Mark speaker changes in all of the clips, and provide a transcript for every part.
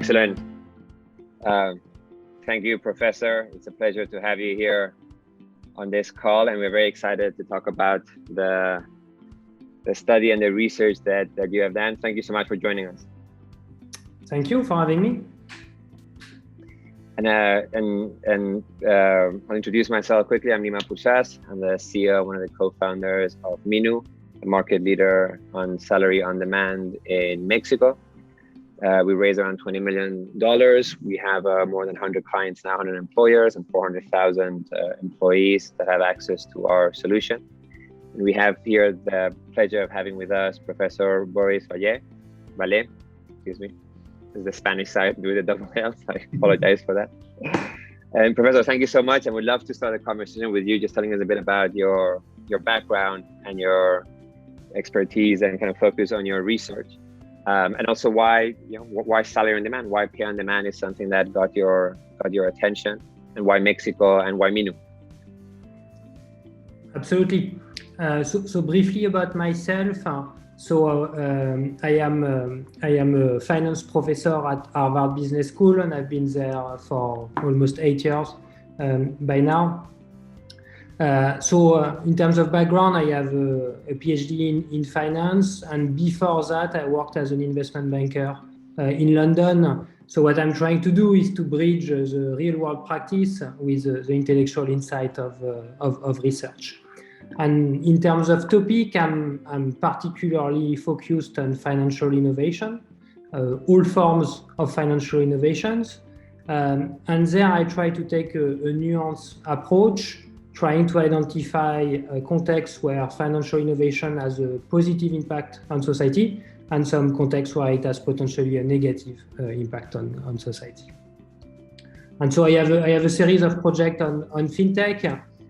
Speaker 1: Excellent. Thank you, Professor. It's a pleasure to have you here on this call, and we're very excited to talk about the study and the research that you have done. Thank you so much for joining us.
Speaker 2: Thank you for having me.
Speaker 1: And I'll introduce myself quickly. I'm Nima Pourshasb. I'm the CEO, one of the co-founders of Minu, a market leader on salary on demand in Mexico. We raised around $20 million. We have more than 100 clients now, 100 employers, and 400,000 employees that have access to our solution. And we have here the pleasure of having with us Professor Boris Vallée, excuse me. This is the Spanish side with the double L, so I apologize for that. And Professor, thank you so much. And we'd love to start a conversation with you, just telling us a bit about your background and your expertise and kind of focus on your research. And also why salary on demand, why pay on demand is something that got your attention, and why Mexico and why Minu.
Speaker 2: Absolutely. So briefly about myself. I am a finance professor at Harvard Business School, and I've been there for almost 8 years by now. In terms of background, I have a PhD in finance, and before that I worked as an investment banker in London. So what I'm trying to do is to bridge the real world practice with the intellectual insight of research. And in terms of topic, I'm particularly focused on financial innovation, all forms of financial innovations. And there I try to take a nuanced approach, trying to identify a context where financial innovation has a positive impact on society, and some context where it has potentially a negative impact on society. And so I have a series of projects on fintech,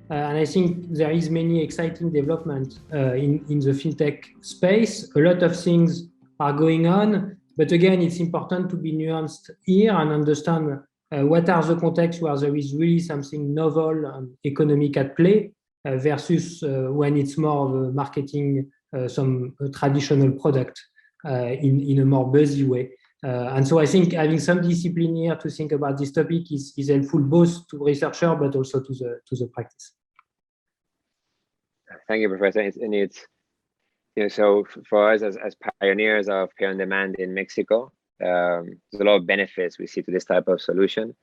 Speaker 2: and I think there is many exciting development in the fintech space. A lot of things are going on, but again, it's important to be nuanced here and understand what are the contexts where there is really something novel and economic at play versus when it's more of a marketing some traditional product in a more buzzy way. And so I think having some discipline here to think about this topic is helpful both to researcher but also to the practice.
Speaker 1: Thank you, Professor. And it's so for us as pioneers of pay on demand in Mexico, there's a lot of benefits we see to this type of solution.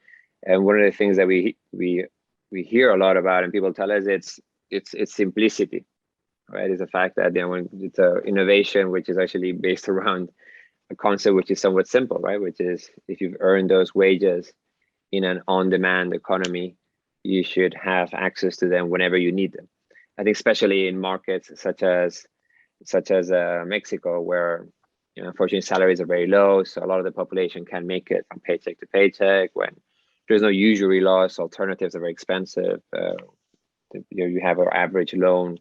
Speaker 1: And one of the things that we hear a lot about, and people tell us, it's simplicity, right? It's the fact that when it's an innovation which is actually based around a concept which is somewhat simple, right? Which is, if you've earned those wages in an on-demand economy, you should have access to them whenever you need them. I think especially in markets such as Mexico, where unfortunately salaries are very low, so a lot of the population can make it from paycheck to paycheck. When there's no usury loss, alternatives are very expensive. You have our average loan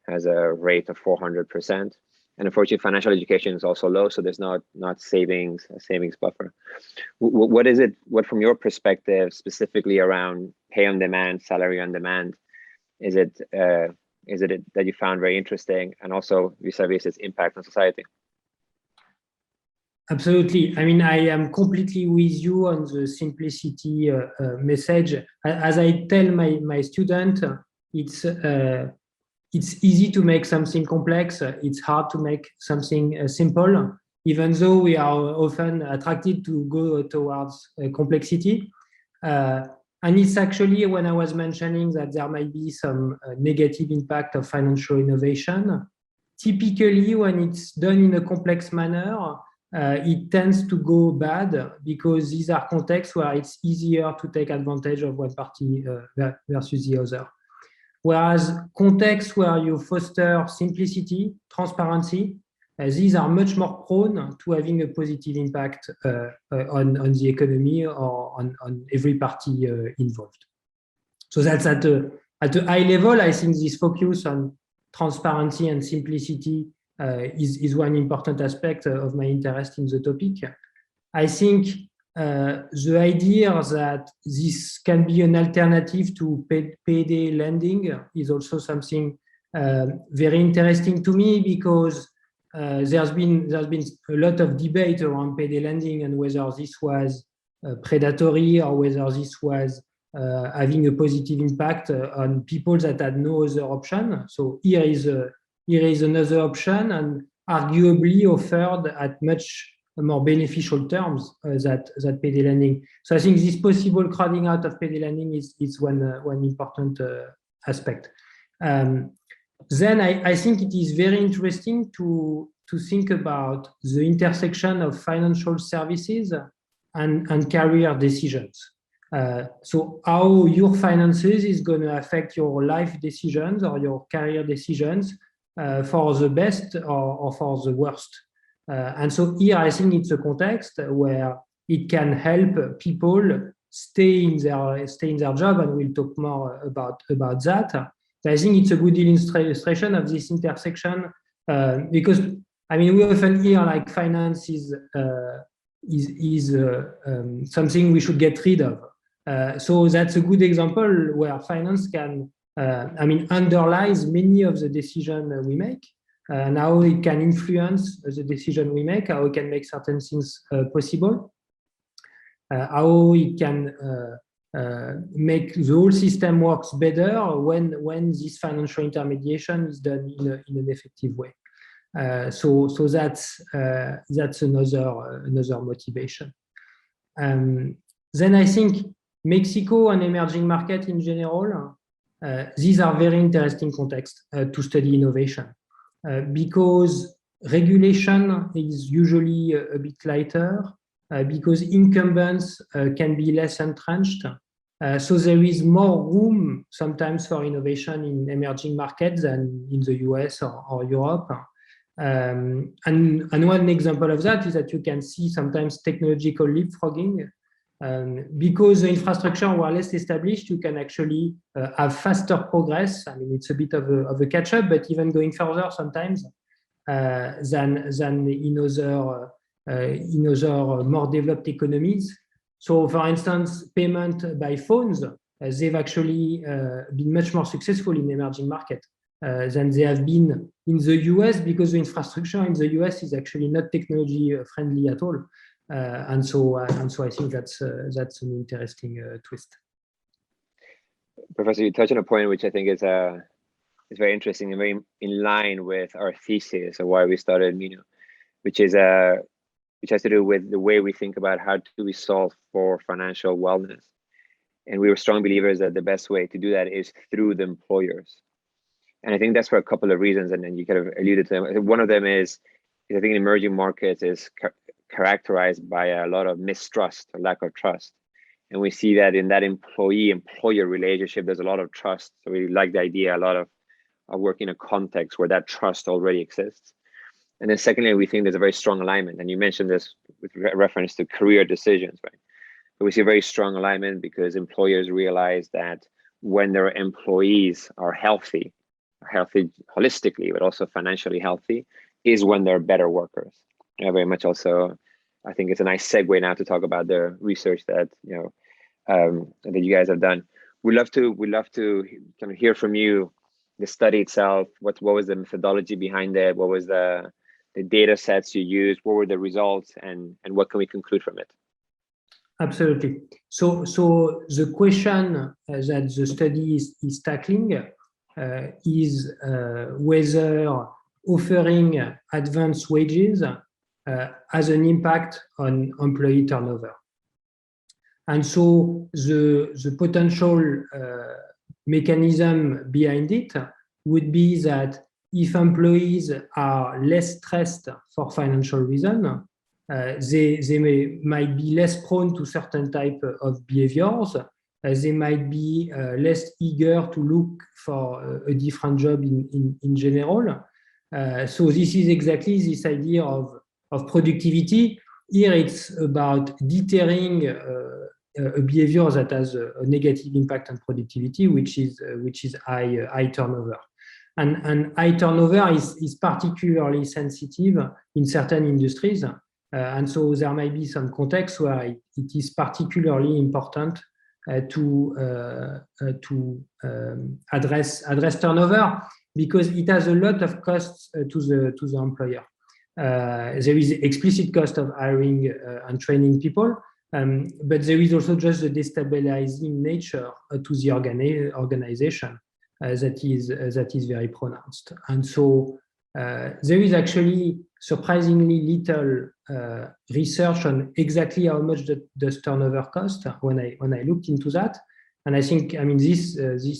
Speaker 1: has a rate of 400%, and unfortunately financial education is also low, so there's not a savings buffer. What from your perspective specifically around pay on demand, salary on demand, is it that you found very interesting, and also vis-a-vis its impact on society?
Speaker 2: Absolutely. I mean, I am completely with you on the simplicity message. As I tell my student, it's easy to make something complex. It's hard to make something simple, even though we are often attracted to go towards complexity. And it's actually when I was mentioning that there might be some negative impact of financial innovation. Typically, when it's done in a complex manner, it tends to go bad because these are contexts where it's easier to take advantage of one party versus the other. Whereas contexts where you foster simplicity, transparency, these are much more prone to having a positive impact on the economy or on every party involved. So that's at a high level. I think this focus on transparency and simplicity is one important aspect of my interest in the topic. I think the idea that this can be an alternative to payday lending is also something very interesting to me, because there's been a lot of debate around payday lending and whether this was predatory or whether this was having a positive impact on people that had no other option. So here is another option, and arguably offered at much more beneficial terms that payday lending. So I think this possible crowding out of payday lending is one important aspect. Then I think it is very interesting to think about the intersection of financial services and career decisions. So how your finances is going to affect your life decisions or your career decisions for the best or for the worst. And so here I think it's a context where it can help people stay in their job, and we'll talk more about that. I think it's a good illustration of this intersection because I mean we often hear like finance is something we should get rid of. So that's a good example where finance can underlies many of the decisions we make, and how it can influence the decision we make, how it can make certain things possible, how it can make the whole system works better when this financial intermediation is done in an effective way. So that's another motivation. Then I think Mexico and emerging market in general, these are very interesting contexts to study innovation because regulation is usually a bit lighter, because incumbents can be less entrenched. So there is more room sometimes for innovation in emerging markets than in the US or Europe. And one example of that is that you can see sometimes technological leapfrogging. Because the infrastructure were less established, you can actually have faster progress. I mean, it's a bit of a catch-up, but even going further sometimes than in other more developed economies. So, for instance, payment by phones, they've actually been much more successful in emerging markets than they have been in the US, because the infrastructure in the US is actually not technology friendly at all. And so I think that's an interesting twist.
Speaker 1: Professor, you touched on a point which I think is very interesting and very in line with our thesis of why we started Minu, which has to do with the way we think about how do we solve for financial wellness. And we were strong believers that the best way to do that is through the employers. And I think that's for a couple of reasons, and then you kind of alluded to them. One of them is I think emerging markets is characterized by a lot of mistrust or lack of trust. And we see that in that employee-employer relationship, there's a lot of trust. So we like the idea a lot of working in a context where that trust already exists. And then secondly, we think there's a very strong alignment. And you mentioned this with reference to career decisions, right? But we see a very strong alignment because employers realize that when their employees are healthy holistically, but also financially healthy, is when they're better workers. Very much also, I think it's a nice segue now to talk about the research that that you guys have done. We'd love to kind of hear from you the study itself. What was the methodology behind it? What was the data sets you used? What were the results, and what can we conclude from it?
Speaker 2: Absolutely. So the question that the study is tackling is whether offering advanced wages has an impact on employee turnover. And so the potential mechanism behind it would be that if employees are less stressed for financial reasons, they might be less prone to certain type of behaviors. They might be less eager to look for a different job in general. So this is exactly this idea of productivity. Here it's about deterring a behavior that has a negative impact on productivity, which is high turnover. And high turnover is particularly sensitive in certain industries. And so there might be some contexts where it is particularly important to address turnover, because it has a lot of costs to the employer. there is explicit cost of hiring and training people, but there is also just the destabilizing nature to the organization that is very pronounced. And so there is actually surprisingly little research on exactly how much does turnover cost when I looked into that. And I think, I mean, this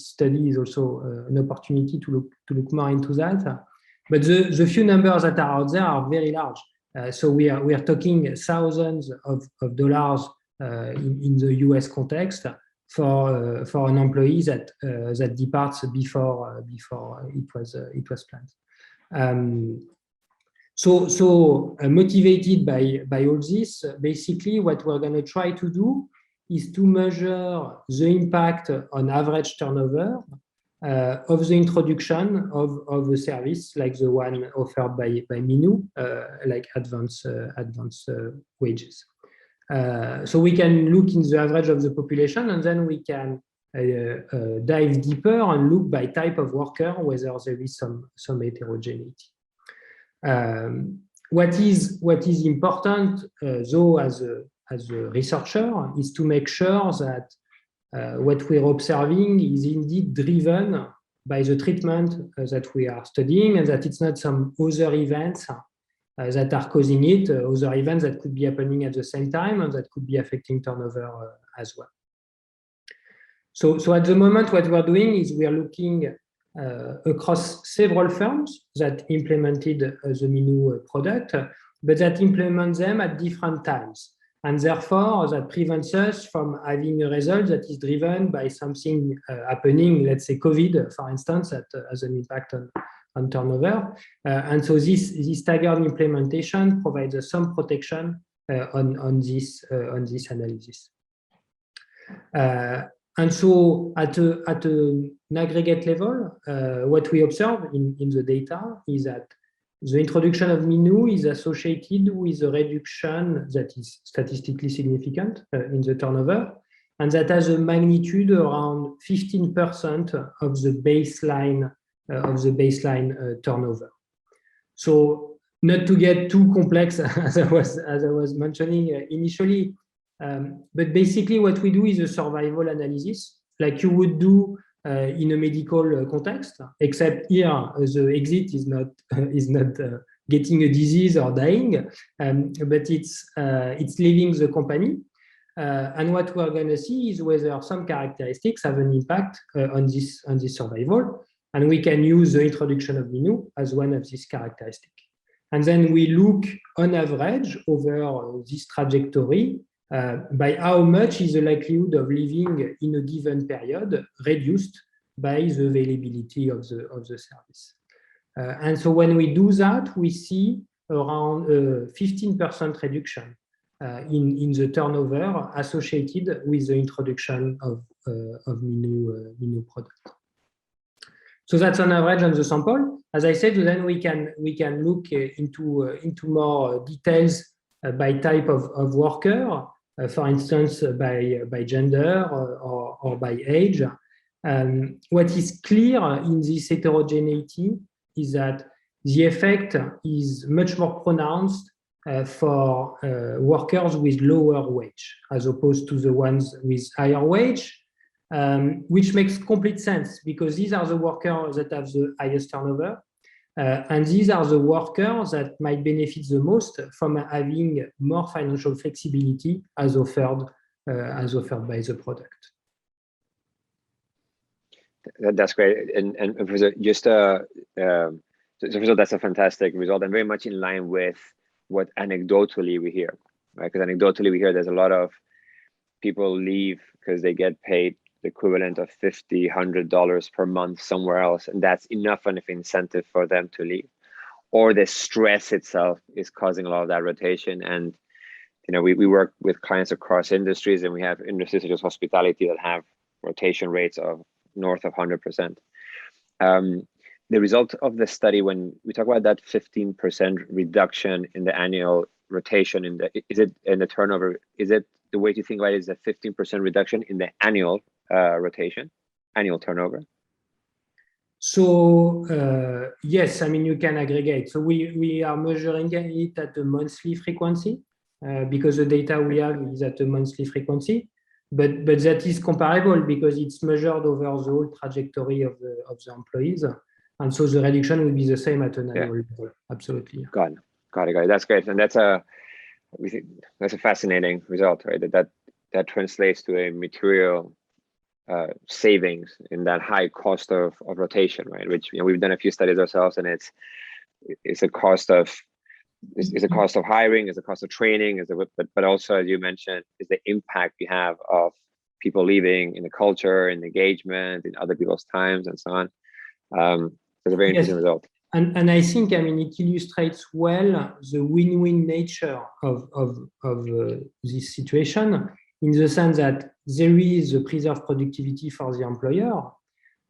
Speaker 2: study is also an opportunity to look more into that. But the few numbers that are out there are very large. So we are talking thousands of dollars in the US context for an employee that departs before it was planned. So motivated by all this, basically what we're going to try to do is to measure the impact on average turnover of the introduction of a service like the one offered by Minu, like advance wages. So we can look in the average of the population, and then we can dive deeper and look by type of worker whether there is some heterogeneity. What is important, though, as a researcher, is to make sure that what we're observing is indeed driven by the treatment that we are studying, and that it's not some other events that are causing it, other events that could be happening at the same time and that could be affecting turnover as well. So at the moment, what we're doing is we are looking across several firms that implemented the minu product, but that implement them at different times. And therefore, that prevents us from having a result that is driven by something happening, let's say COVID, for instance, that has an impact on turnover. And so this staggered implementation provides us some protection on this analysis. And so at an aggregate level, what we observe in the data is that the introduction of minu is associated with a reduction that is statistically significant in the turnover, and that has a magnitude around 15% of the baseline turnover. So not to get too complex, as I was mentioning initially, but basically what we do is a survival analysis, like you would do in a medical context, except here the exit is not getting a disease or dying, but it's leaving the company. And what we're going to see is whether some characteristics have an impact on this survival, and we can use the introduction of minu as one of these characteristics. And then we look on average over this trajectory by how much is the likelihood of living in a given period reduced by the availability of the service. And so when we do that, we see around 15% reduction in the turnover associated with the introduction of minu product. So that's on average on the sample. As I said, then we can look into more details by type of worker, for instance, by gender or by age. What is clear in this heterogeneity is that the effect is much more pronounced for workers with lower wage as opposed to the ones with higher wage, which makes complete sense because these are the workers that have the highest turnover. And these are the workers that might benefit the most from having more financial flexibility as offered by the product.
Speaker 1: That's great, and just the result. That's a fantastic result, and very much in line with what anecdotally we hear, right? Because anecdotally we hear there's a lot of people leave because they get paid the equivalent of $50, $100 per month somewhere else, and that's enough of an incentive for them to leave. Or the stress itself is causing a lot of that rotation. And we work with clients across industries, and we have industries such as hospitality that have rotation rates of north of 100%. The result of the study, when we talk about that 15% reduction in the annual rotation in the turnover, is it the way to think about it is a 15% reduction in the annual rotation, annual turnover?
Speaker 2: So yes, I mean, you can aggregate. So we are measuring it at a monthly frequency because the data we have is at a monthly frequency, but that is comparable because it's measured over the whole trajectory of the employees, and so the reduction will be the same at an annual level. Absolutely.
Speaker 1: Got it. That's great, and we think that's a fascinating result, right? That translates to a material savings in that high cost of rotation, right? Which we've done a few studies ourselves, and it's a cost of hiring, it's a cost of training, but also, as you mentioned, is the impact you have of people leaving in the culture, in engagement, in other people's times, and so on. It's a very interesting result.
Speaker 2: And I think, I mean, it illustrates well the win-win nature of this situation, in the sense that there is a preserved productivity for the employer,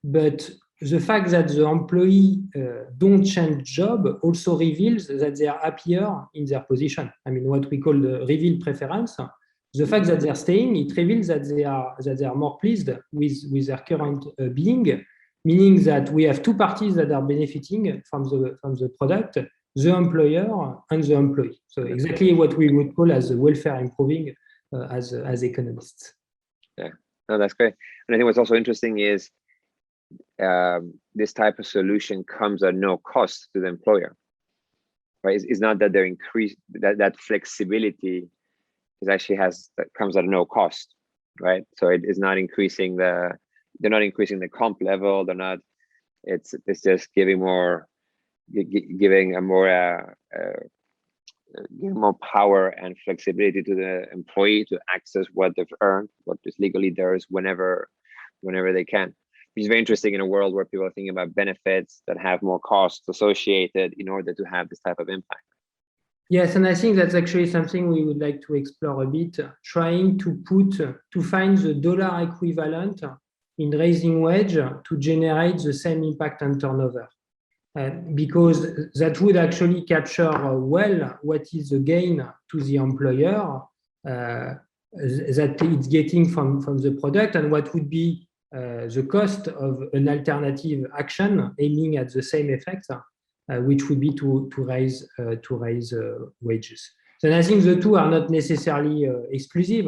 Speaker 2: but the fact that the employee don't change job also reveals that they are happier in their position. I mean, what we call the reveal preference. The fact that they're staying, it reveals that they are more pleased with their current being, meaning that we have two parties that are benefiting from the product, the employer and the employee. So exactly what we would call as welfare improving as economists.
Speaker 1: Yeah, no, that's great. And I think what's also interesting is this type of solution comes at no cost to the employer, right? It's not that they're increased, that flexibility comes at no cost, right? So it is not increasing they're not increasing the comp level. They're not. It's just giving more power and flexibility to the employee to access what they've earned, what is legally theirs, whenever they can. Which is very interesting in a world where people are thinking about benefits that have more costs associated in order to have this type of impact.
Speaker 2: Yes, and I think that's actually something we would like to explore a bit, trying to find the dollar equivalent in raising wage to generate the same impact on turnover. Because that would actually capture well what is the gain to the employer that it's getting from the product, and what would be the cost of an alternative action aiming at the same effect, which would be to raise wages. So I think the two are not necessarily exclusive,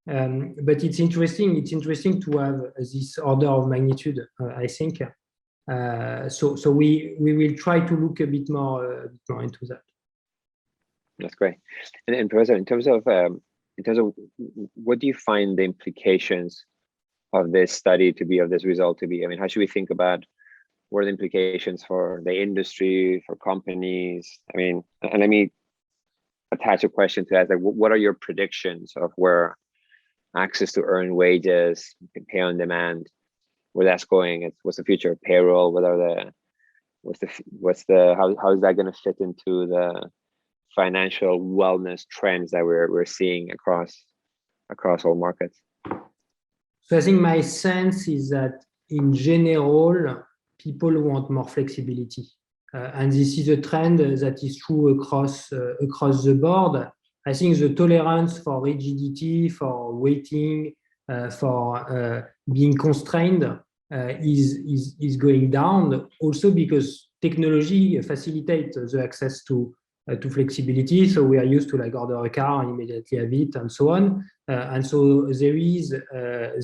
Speaker 2: but it's interesting to have this order of magnitude, I think. So we will try to look a bit more into that.
Speaker 1: That's great. And Professor, in terms of what do you find the implications of this study to be, of this result to be? I mean, how should we think about what are the implications for the industry, for companies? I mean, and let me attach a question to that. Like, what are your predictions of where access to earned wages, pay on demand, where that's going? What's the future of payroll? How is that going to fit into the financial wellness trends that we're seeing across all markets?
Speaker 2: So I think my sense is that in general, people want more flexibility, and this is a trend that is true across the board. I think the tolerance for rigidity, for waiting, for being constrained is going down, also because technology facilitates the access to flexibility. So we are used to order a car and immediately have it, and so on. And so there is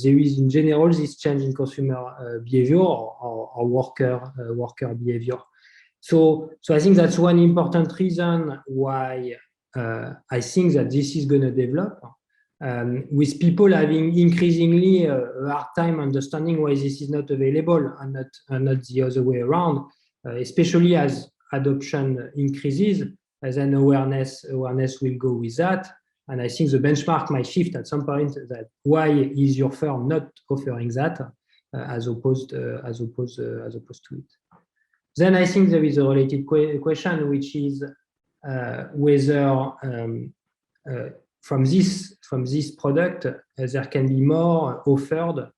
Speaker 2: in general this change in consumer behavior or worker behavior. So I think that's one important reason why I think that this is going to develop, with people having increasingly a hard time understanding why this is not available and not the other way around, especially as adoption increases, as an awareness will go with that. And I think the benchmark might shift at some point, that why is your firm not offering that as opposed to it. Then I think there is a related question, which is whether from this product there can be more offered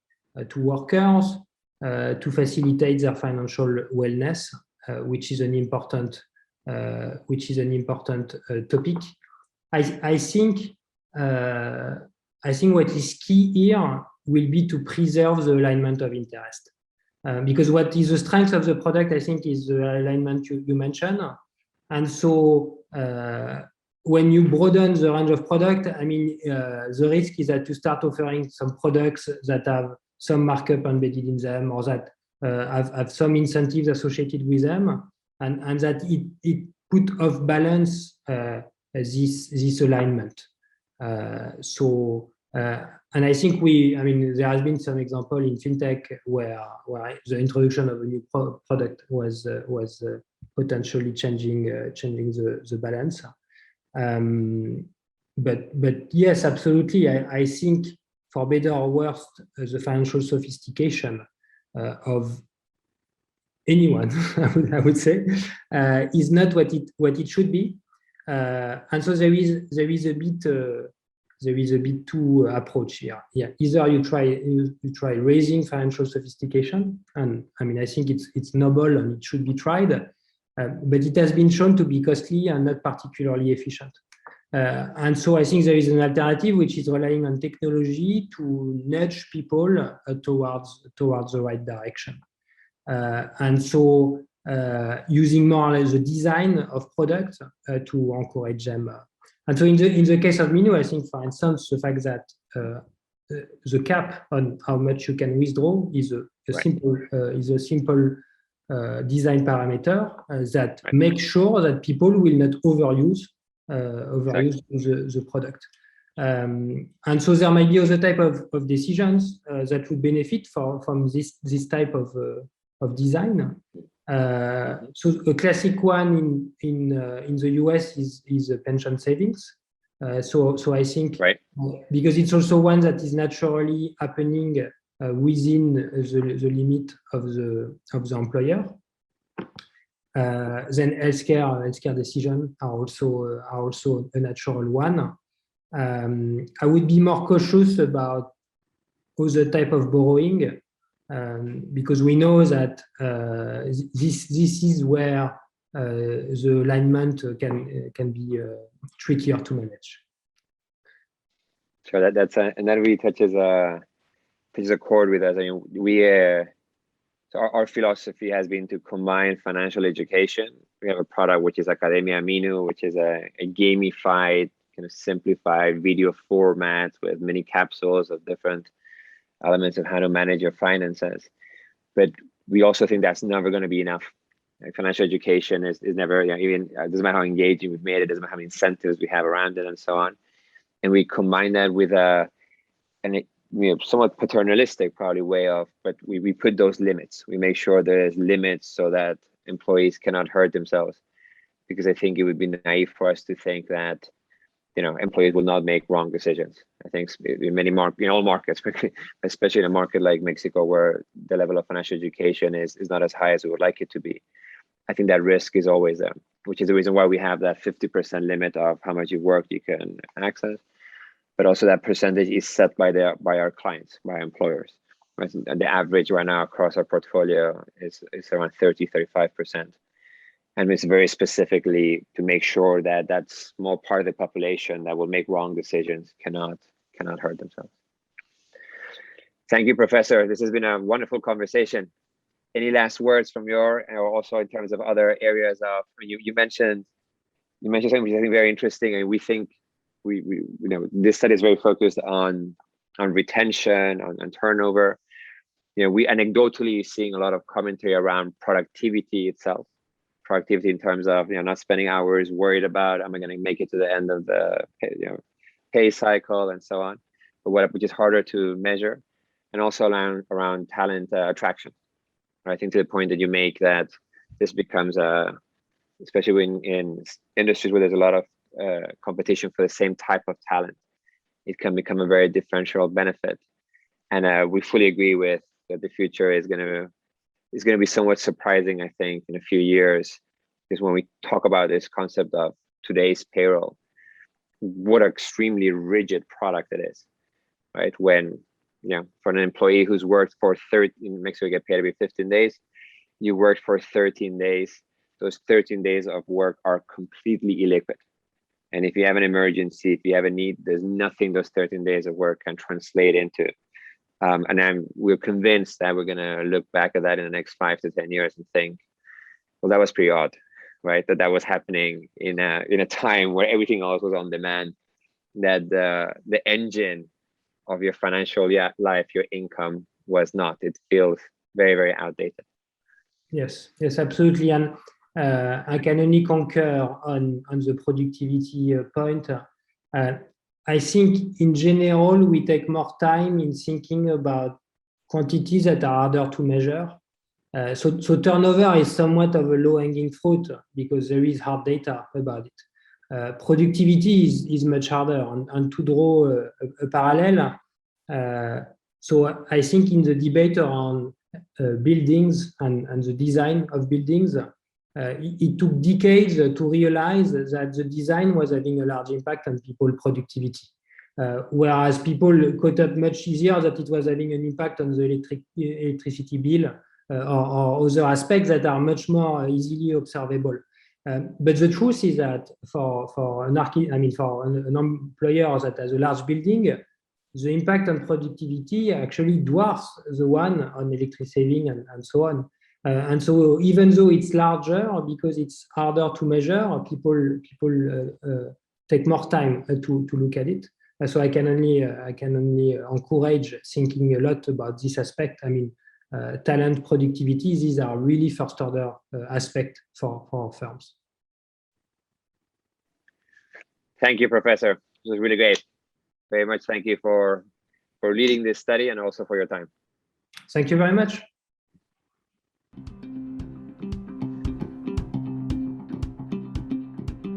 Speaker 2: to workers to facilitate their financial wellness, which is an important topic. I think what is key here will be to preserve the alignment of interest. Because what is the strength of the product, I think, is the alignment you mentioned. And so when you broaden the range of product, I mean, the risk is that you start offering some products that have some markup embedded in them, or that have some incentives associated with them, and that it put off balance this alignment. And I think there has been some example in fintech where the introduction of a new product was potentially changing the balance. But yes, absolutely. I think for better or worse, the financial sophistication of anyone, I would say, is not what it should be. And so there is a bit two approach here. Yeah, either you try raising financial sophistication, and I mean I think it's noble and it should be tried, but it has been shown to be costly and not particularly efficient. And so I think there is an alternative which is relying on technology to nudge people towards the right direction. And so using more or less the design of products to encourage them. And so in the case of Minu, I think, for instance, the fact that the cap on how much you can withdraw is a simple design parameter that makes sure that people will not overuse the product. And so there might be other type of decisions that would benefit from this type of design. So a classic one in the US is pension savings. So I think because it's also one that is naturally happening within the limit of the employer. Then healthcare decisions are also a natural one. I would be more cautious about other type of borrowing. Because we know that this is where the alignment can be trickier to manage.
Speaker 1: Sure, and that really touches a chord with us. I mean, so our philosophy has been to combine financial education. We have a product which is Academia Minu, which is a gamified, kind of simplified video format with many capsules of different elements of how to manage your finances. But we also think that's never going to be enough. Like financial education is never, even it doesn't matter how engaging we've made it, doesn't matter how many incentives we have around it and so on. And we combine that with somewhat paternalistic probably way of, but we put those limits. We make sure there's limits so that employees cannot hurt themselves, because I think it would be naive for us to think that employees will not make wrong decisions. I think in all markets, especially in a market like Mexico, where the level of financial education is not as high as we would like it to be, I think that risk is always there, which is the reason why we have that 50% limit of how much you've worked you can access. But also that percentage is set by our clients, by our employers. Right? And the average right now across our portfolio is around 30-35%. And it's very specifically to make sure that that small part of the population that will make wrong decisions cannot hurt themselves. Thank you, Professor. This has been a wonderful conversation. Any last words from or also in terms of other areas of, you mentioned something which I think very interesting, and we think this study is very focused on retention, on turnover. We anecdotally seeing a lot of commentary around productivity itself. Productivity in terms of not spending hours worried about, am I going to make it to the end of the pay cycle and so on, but which is harder to measure, and also around talent attraction. I think to the point that you make, that this becomes especially in industries where there's a lot of competition for the same type of talent, it can become a very differential benefit. And we fully agree with that the future is going to be somewhat surprising, I think, in a few years, because when we talk about this concept of today's payroll, what an extremely rigid product it is, right? When, for an employee who's worked for in Mexico, you get paid every 15 days, you worked for 13 days, those 13 days of work are completely illiquid. And if you have an emergency, if you have a need, there's nothing those 13 days of work can translate into And we're convinced that we're going to look back at that in the next 5 to 10 years and think, well, that was pretty odd, right? That was happening in a time where everything else was on demand, that the engine of your financial life, your income, was not. It feels very, very outdated.
Speaker 2: Yes, absolutely. And I can only concur on the productivity point. I think in general, we take more time in thinking about quantities that are harder to measure. So turnover is somewhat of a low-hanging fruit because there is hard data about it. Productivity is much harder. And to draw a parallel, so I think in the debate around buildings and the design of buildings, it took decades to realize that the design was having a large impact on people's productivity. Whereas people caught up much easier that it was having an impact on the electricity bill or other aspects that are much more easily observable. But the truth is that for an employer that has a large building, the impact on productivity actually dwarfs the one on electricity saving and so on. And so even though it's larger, because it's harder to measure, people take more time to look at it. So I can only encourage thinking a lot about this aspect. I mean, talent, productivity, these are really first order aspect for firms.
Speaker 1: Thank you, Professor. It was really great. Very much thank you for leading this study and also for your time.
Speaker 2: Thank you very much.